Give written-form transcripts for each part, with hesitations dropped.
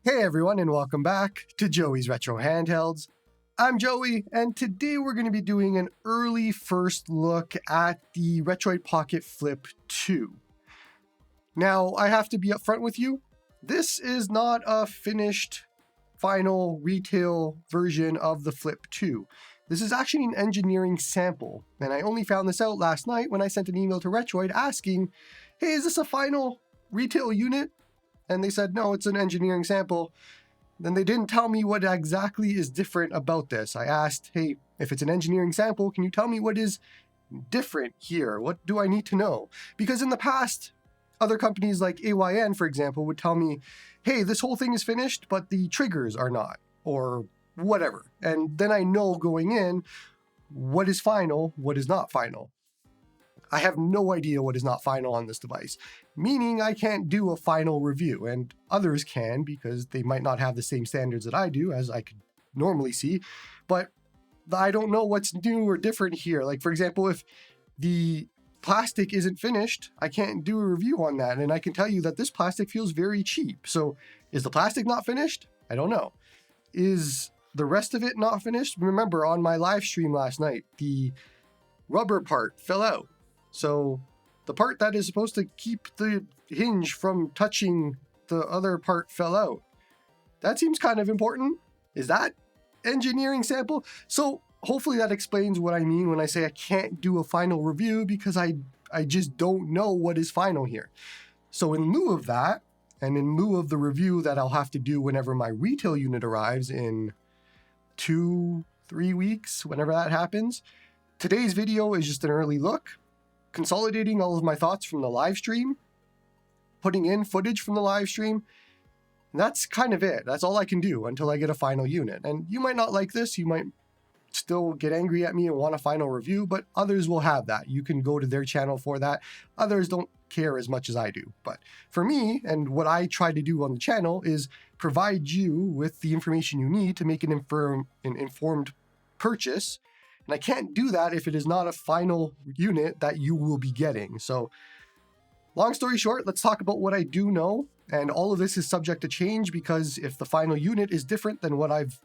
Hey everyone, and welcome back to Joey's Retro Handhelds. I'm Joey, and today we're going to be doing an early first look at the Retroid Pocket Flip 2. Now, I have to be upfront with you, this is not a finished final retail version of the Flip 2. This is actually an engineering sample, and I only found this out last night when I sent an email to Retroid asking, hey, is this a final retail unit? And they said, no, it's an engineering sample. Then they didn't tell me what exactly is different about this. I asked, hey, if it's an engineering sample, can you tell me what is different here? What do I need to know? Because in the past, other companies like AYN, for example, would tell me, hey, this whole thing is finished, but the triggers are not, or whatever. And then I know going in what is final, what is not final. I have no idea what is not final on this device, meaning I can't do a final review, and others can because they might not have the same standards that I do, as I could normally see, but I don't know what's new or different here. Like, for example, if the plastic isn't finished, I can't do a review on that, and I can tell you that this plastic feels very cheap. So is the plastic not finished? I don't know. Is the rest of it not finished? Remember, on my live stream last night, the rubber part fell out. So the part that is supposed to keep the hinge from touching the other part fell out. That seems kind of important. Is that engineering sample? So hopefully that explains what I mean when I say I can't do a final review, because I just don't know what is final here. So in lieu of that, and in lieu of the review that I'll have to do whenever my retail unit arrives in 2-3 weeks, whenever that happens, today's video is just an early look, consolidating all of my thoughts from the live stream, putting in footage from the live stream. And that's kind of it. That's all I can do until I get a final unit. And you might not like this. You might still get angry at me and want a final review, but others will have that. You can go to their channel for that. Others don't care as much as I do. But for me, and what I try to do on the channel, is provide you with the information you need to make an informed purchase. And I can't do that if it is not a final unit that you will be getting. So long story short, let's talk about what I do know. And all of this is subject to change, because if the final unit is different than what I've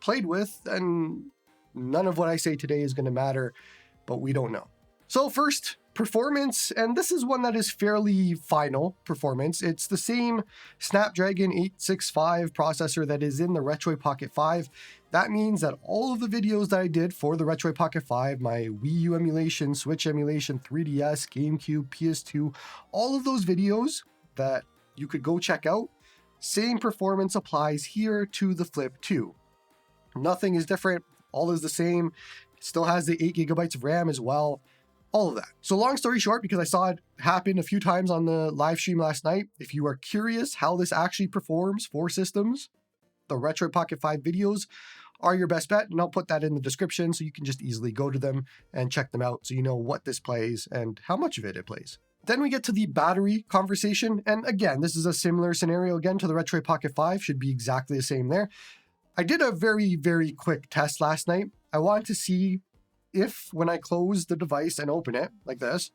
played with, then none of what I say today is going to matter, but we don't know. So first, performance, and this is one that is fairly final performance. It's the same Snapdragon 865 processor that is in the Retroid Pocket 5. That means that all of the videos that I did for the Retroid Pocket 5, my Wii U emulation, Switch emulation, 3DS, GameCube, PS2, all of those videos that you could go check out, same performance applies here to the Flip 2. Nothing is different, all is the same. It still has the 8 gigabytes of RAM as well. All of that. So long story short, because I saw it happen a few times on the live stream last night, if you are curious how this actually performs for systems, the Retroid Pocket 5 videos are your best bet, and I'll put that in the description so you can just easily go to them and check them out so you know what this plays and how much of it plays. Then we get to the battery conversation, and again, this is a similar scenario again to the Retroid Pocket 5, should be exactly the same there. I did a very, very quick test last night. I wanted to see if when I close the device and open it like this,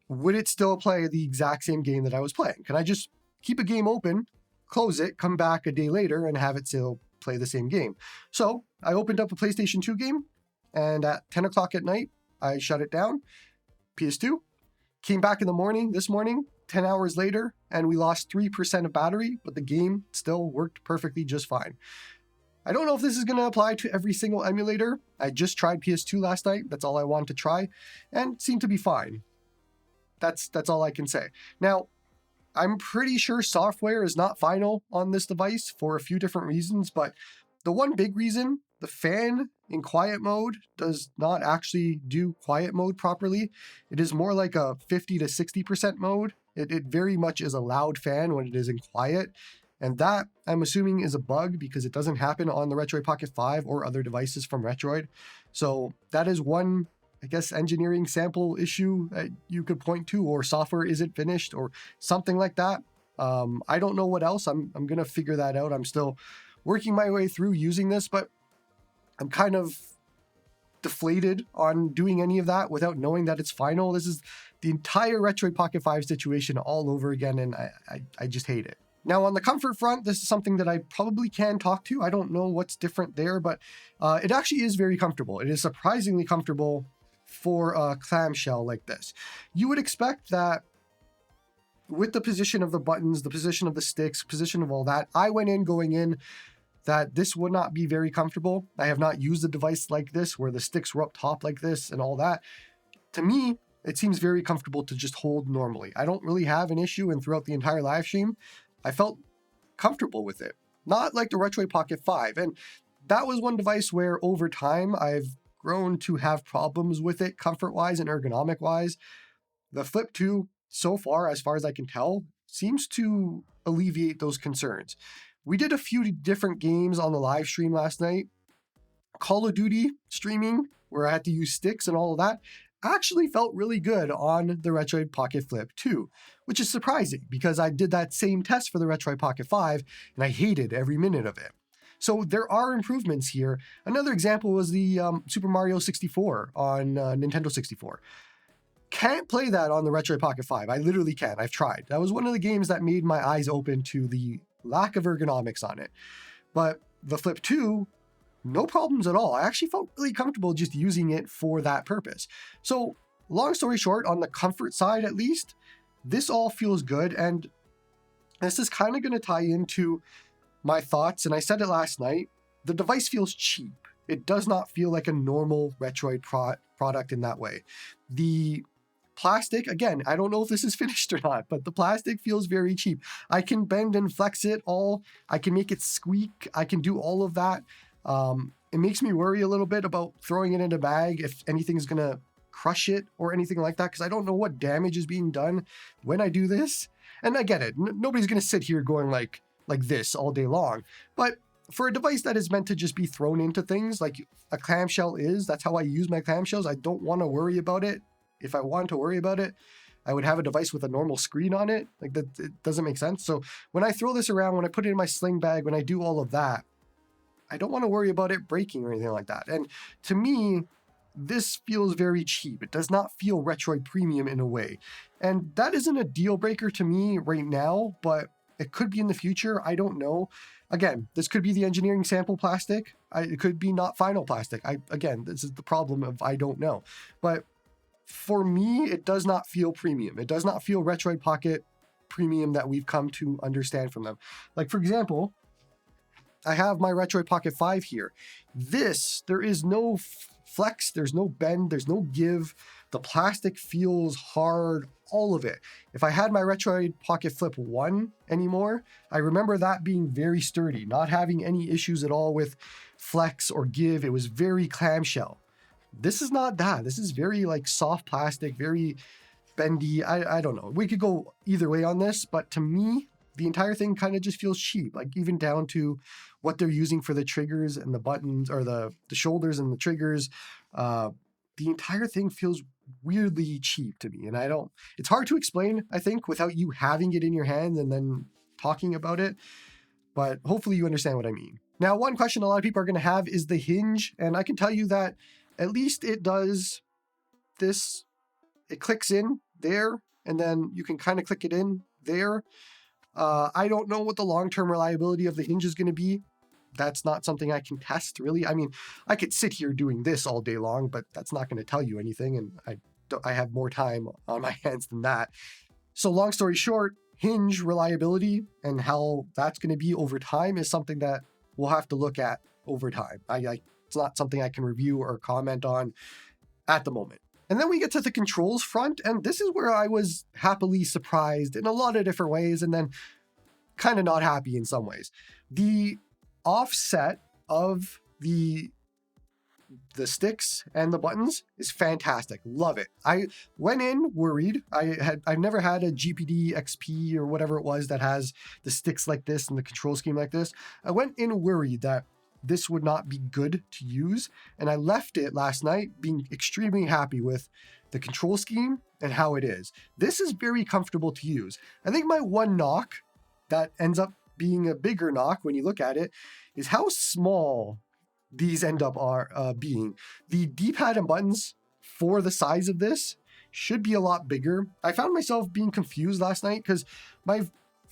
would it still play the exact same game that I was playing? Can I just keep a game open, close it, come back a day later and have it still play the same game? So I opened up a PlayStation 2 game, and at 10 o'clock at night, I shut it down, PS2, came back in the morning, this morning, 10 hours later, and we lost 3% of battery, but the game still worked perfectly just fine. I don't know if this is going to apply to every single emulator. I just tried PS2 last night. That's all I wanted to try, and it seemed to be fine. That's all I can say. Now, I'm pretty sure software is not final on this device for a few different reasons, but the one big reason, the fan in quiet mode does not actually do quiet mode properly. It is more like a 50 to 60% mode. It very much is a loud fan when it is in quiet. And that, I'm assuming, is a bug because it doesn't happen on the Retroid Pocket 5 or other devices from Retroid. So that is one, I guess, engineering sample issue that you could point to, or software isn't finished or something like that. I don't know what else. I'm going to figure that out. I'm still working my way through using this, but I'm kind of deflated on doing any of that without knowing that it's final. This is the entire Retroid Pocket 5 situation all over again, and I just hate it. Now on the comfort front, this is something that I probably can talk to. I don't know what's different there, but it actually is very comfortable. It is surprisingly comfortable for a clamshell like this. You would expect that with the position of the buttons, the position of the sticks, position of all that, I went in going in that this would not be very comfortable. I have not used a device like this where the sticks were up top like this and all that. To me, it seems very comfortable to just hold normally. I don't really have an issue, and throughout the entire live stream, I felt comfortable with it. Not like the Retroid Pocket 5. And that was one device where over time I've grown to have problems with it comfort-wise and ergonomic-wise. The Flip 2, so far as I can tell, seems to alleviate those concerns. We did a few different games on the live stream last night. Call of Duty streaming, where I had to use sticks and all of that, actually felt really good on the Retroid Pocket Flip 2, which is surprising because I did that same test for the Retroid Pocket 5 and I hated every minute of it. So there are improvements here. Another example was the Super Mario 64 on Nintendo 64. Can't play that on the Retroid Pocket 5. I literally can't. I've tried. That was one of the games that made my eyes open to the lack of ergonomics on it. But the Flip 2, no problems at all. I actually felt really comfortable just using it for that purpose. So long story short, on the comfort side at least, this all feels good. And this is kind of going to tie into my thoughts. And I said it last night, the device feels cheap. It does not feel like a normal Retroid product in that way. The plastic, again, I don't know if this is finished or not, but the plastic feels very cheap. I can bend and flex it all. I can make it squeak. I can do all of that. It makes me worry a little bit about throwing it in a bag if anything's gonna crush it or anything like that, because I don't know what damage is being done when I do this. And I get it. Nobody's gonna sit here going like this all day long. But for a device that is meant to just be thrown into things like a clamshell is, that's how I use my clamshells. I don't want to worry about it. If I wanted to worry about it, I would have a device with a normal screen on it. Like that, it doesn't make sense. So when I throw this around, when I put it in my sling bag, when I do all of that, I don't want to worry about it breaking or anything like that. And to me, this feels very cheap. It does not feel Retroid premium in a way. And that isn't a deal breaker to me right now, but it could be in the future. I don't know. Again, this could be the engineering sample plastic. It could be not final plastic. Again, this is the problem of I don't know. But for me, it does not feel premium. It does not feel Retroid Pocket premium that we've come to understand from them. Like, for example, I have my Retroid Pocket 5 here. This, there is no flex, there's no bend, there's no give. The plastic feels hard, all of it. If I had my Retroid Pocket Flip 1 anymore, I remember that being very sturdy, not having any issues at all with flex or give. It was very clamshell. This is not that. This is very like soft plastic, very bendy. I don't know. We could go either way on this, but to me, the entire thing kind of just feels cheap, like even down to what they're using for the triggers and the buttons, or the shoulders and the triggers. The entire thing feels weirdly cheap to me. And it's hard to explain, I think, without you having it in your hand and then talking about it. But hopefully you understand what I mean. Now, one question a lot of people are going to have is the hinge. And I can tell you that at least it does this. It clicks in there, and then you can kind of click it in there. I don't know what the long-term reliability of the hinge is going to be. That's not something I can test, really. I mean, I could sit here doing this all day long, but that's not going to tell you anything, and I have more time on my hands than that. So long story short, hinge reliability and how that's going to be over time is something that we'll have to look at over time. It's not something I can review or comment on at the moment. And then we get to the controls front, and this is where I was happily surprised in a lot of different ways, and then kind of not happy in some ways. The offset of the sticks and the buttons is fantastic. Love it. I went in worried. I've never had a GPD XP or whatever it was that has the sticks like this and the control scheme like this. I went in worried that this would not be good to use, and I left it last night being extremely happy with the control scheme and how it is. This is very comfortable to use. I think my one knock that ends up being a bigger knock when you look at it is how small these end up being. The D-pad and buttons for the size of this should be a lot bigger. I found myself being confused last night because my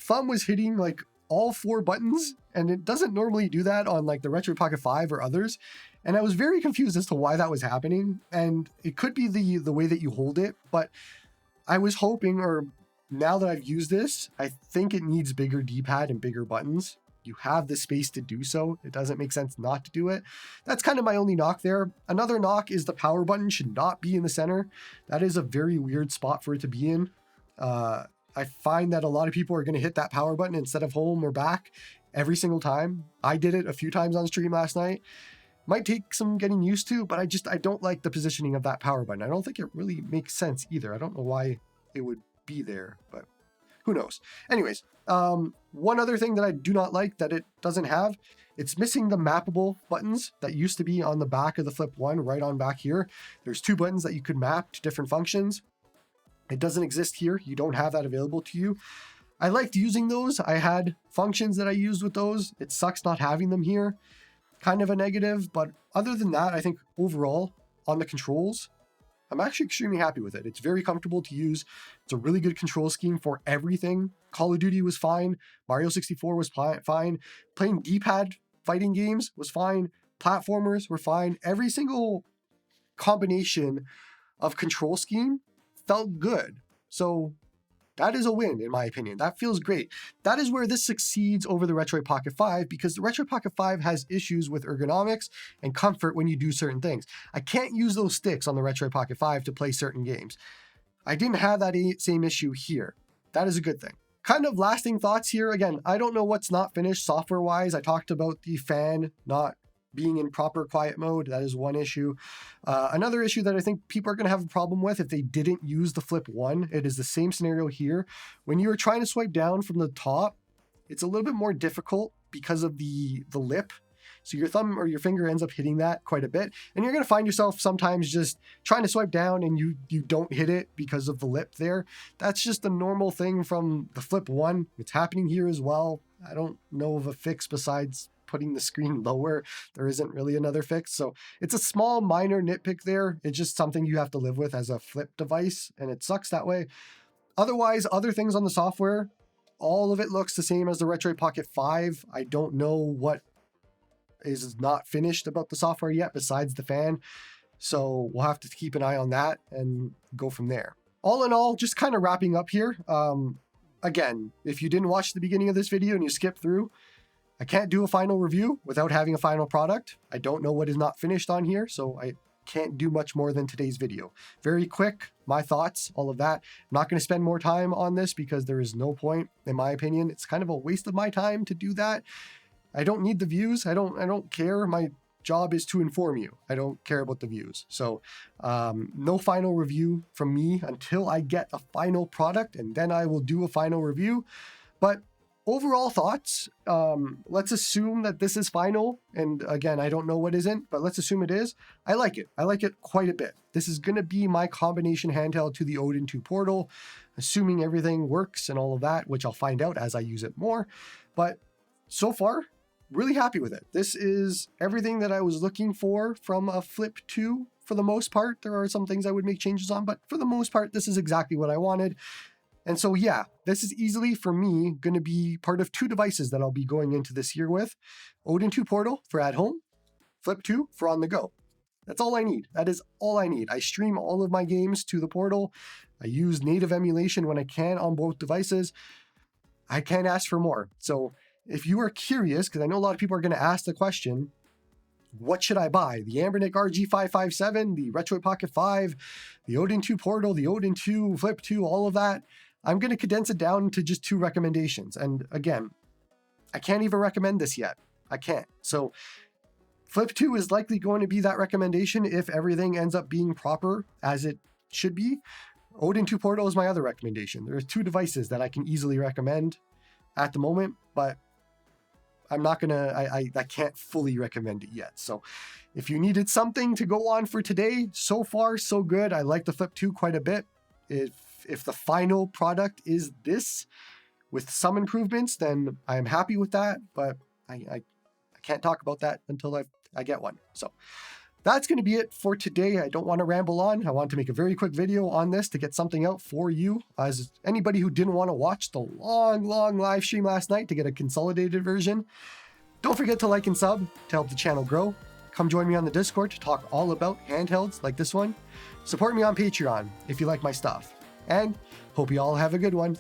thumb was hitting like all 4 buttons, and it doesn't normally do that on like the Retroid Pocket 5 or others. And I was very confused as to why that was happening. And it could be the way that you hold it, but I was hoping, or now that I've used this, I think it needs bigger D-pad and bigger buttons. You have the space to do so. It doesn't make sense not to do it. That's kind of my only knock there. Another knock is the power button should not be in the center. That is a very weird spot for it to be in. I find that a lot of people are going to hit that power button instead of home or back every single time. I did it a few times on stream last night. Might take some getting used to, but I don't like the positioning of that power button. I don't think it really makes sense either. I don't know why it would be there, but who knows? Anyways, one other thing that I do not like that it doesn't have, it's missing the mappable buttons that used to be on the back of the Flip 1, right on back here. There's 2 buttons that you could map to different functions. It doesn't exist here. You don't have that available to you. I liked using those. I had functions that I used with those. It sucks not having them here. Kind of a negative, but other than that, I think overall on the controls, I'm actually extremely happy with it. It's very comfortable to use. It's a really good control scheme for everything. Call of Duty was fine. Mario 64 was fine. Playing D-pad fighting games was fine. Platformers were fine. Every single combination of control scheme felt good. So that is a win, in my opinion. That feels great. That is where this succeeds over the Retroid Pocket 5, because the Retroid Pocket 5 has issues with ergonomics and comfort when you do certain things. I can't use those sticks on the Retroid Pocket 5 to play certain games. I didn't have that same issue here. That is a good thing. Kind of lasting thoughts here. Again, I don't know what's not finished software-wise. I talked about the fan not being in proper quiet mode. That is one issue. Another issue that I think people are going to have a problem with if they didn't use the Flip 1, it is the same scenario here. When you're trying to swipe down from the top, it's a little bit more difficult because of the lip. So your thumb or your finger ends up hitting that quite a bit. And you're going to find yourself sometimes just trying to swipe down and you don't hit it because of the lip there. That's just a normal thing from the Flip 1. It's happening here as well. I don't know of a fix besides putting the screen lower. There isn't really another fix. So it's a small minor nitpick there. It's just something you have to live with as a Flip device, and it sucks that way. Otherwise, other things on the software, all of it looks the same as the Retroid Pocket 5. I don't know what is not finished about the software yet besides the fan. So we'll have to keep an eye on that and go from there. All in all, just kind of wrapping up here. Again, if you didn't watch the beginning of this video and you skipped through, I can't do a final review without having a final product. I don't know what is not finished on here, so I can't do much more than today's video. Very quick, my thoughts, all of that. I'm not going to spend more time on this because there is no point, in my opinion. It's kind of a waste of my time to do that. I don't need the views. I don't care. My job is to inform you. I don't care about the views. So no final review from me until I get a final product, and then I will do a final review. But overall thoughts, let's assume that this is final. And again, I don't know what isn't, but let's assume it is. I like it. I like it quite a bit. This is going to be my combination handheld to the Odin 2 Portal, assuming everything works and all of that, which I'll find out as I use it more. But so far, really happy with it. This is everything that I was looking for from a Flip 2 for the most part. There are some things I would make changes on, but for the most part, this is exactly what I wanted. And so, yeah, this is easily, for me, going to be part of 2 devices that I'll be going into this year with. Odin 2 Portal for at home, Flip 2 for on the go. That's all I need. That is all I need. I stream all of my games to the Portal. I use native emulation when I can on both devices. I can't ask for more. So if you are curious, because I know a lot of people are going to ask the question, what should I buy? The Anbernic RG557, the Retroid Pocket 5, the Odin 2 Portal, the Odin 2, Flip 2, all of that. I'm going to condense it down to just 2 recommendations. And again, I can't even recommend this yet. I can't. So Flip 2 is likely going to be that recommendation if everything ends up being proper as it should be. Odin 2 Portal is my other recommendation. There are 2 devices that I can easily recommend at the moment, but I'm not gonna, I can't fully recommend it yet. So if you needed something to go on for today, so far, so good. I like the Flip 2 quite a bit. If the final product is this with some improvements, then I'm happy with that, but I can't talk about that until I get one. So that's going to be it for today. I don't want to ramble on. I want to make a very quick video on this to get something out for you. As anybody who didn't want to watch the long live stream last night to get a consolidated version, don't forget to like and sub to help the channel grow. Come join me on the Discord to talk all about handhelds like this one. Support me on Patreon if you like my stuff. And hope you all have a good one.